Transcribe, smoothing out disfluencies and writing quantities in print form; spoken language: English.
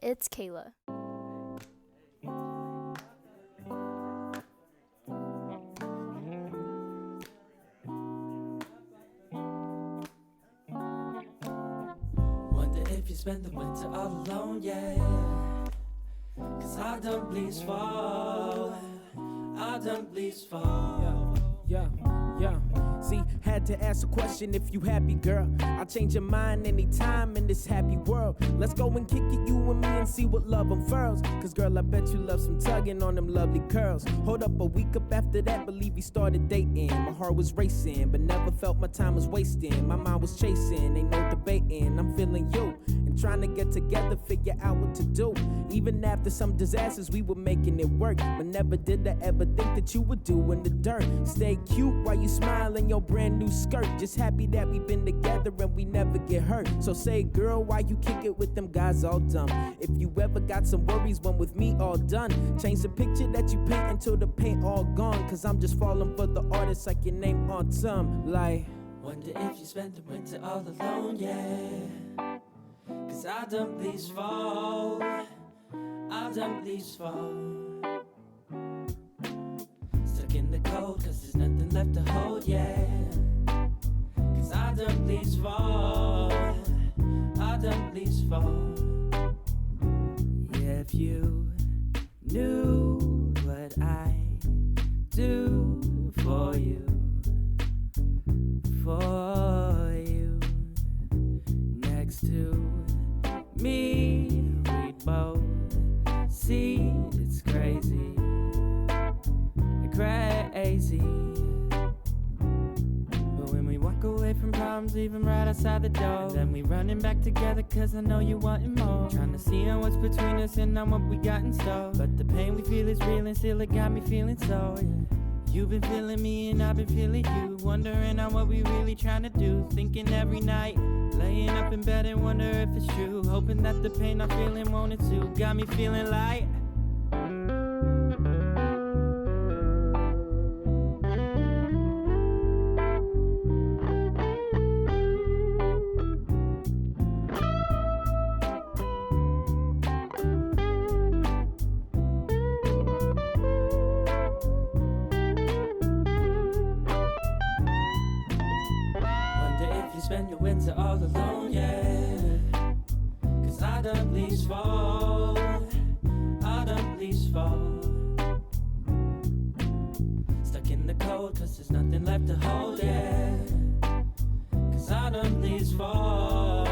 it's Kayla. Wonder if you spend the winter all alone, yeah. Cause I don't please fall. I don't please fall. Yeah. See, had to ask a question if you happy, girl. I'll change your mind anytime in this happy world. Let's go and kick it, you and me, and see what love unfurls. Cause girl, I bet you love some tugging on them lovely curls. Hold up, a week up after that, believe we started dating. My heart was racing, but never felt my time was wasting. My mind was chasing, ain't no debating. I'm feeling you, and trying to get together, figure out what to do. Even after some disasters, we were making it work. But never did I ever think that you would do in the dirt. Stay cute while you smile in your brand new skirt. Just happy that we've been together and we never get hurt. So say, girl, why you kick it with them guys all dumb? If you ever got some worries, when with me all done, change the picture that you paint until the paint all gone. Cause I'm just falling for the artist like your name Autumn. Like, wonder if you spend the winter all alone, yeah. Cause I don't please fall. I don't please fall. Stuck in the cold cause there's nothing left to hold, yeah. Cause I don't please fall. I don't please fall. Yeah, if you knew what I do for you, next to me, we'd both see it's crazy. But when we walk away from problems, leave them right outside the door. And then we running back together cause I know you wanting more. Trying to see on what's between us and on what we got in store. But the pain we feel is real and still it got me feeling so, yeah. You've been feeling me and I've been feeling you. Wondering on what we really trying to do. Thinking every night, laying up in bed and wonder if it's true. Hoping that the pain I'm feeling won't ensue. Got me feeling like spend your winter all alone, yeah. Cause I don't please fall. I don't please fall. Stuck in the cold cause there's nothing left to hold, yeah. Cause I don't please fall.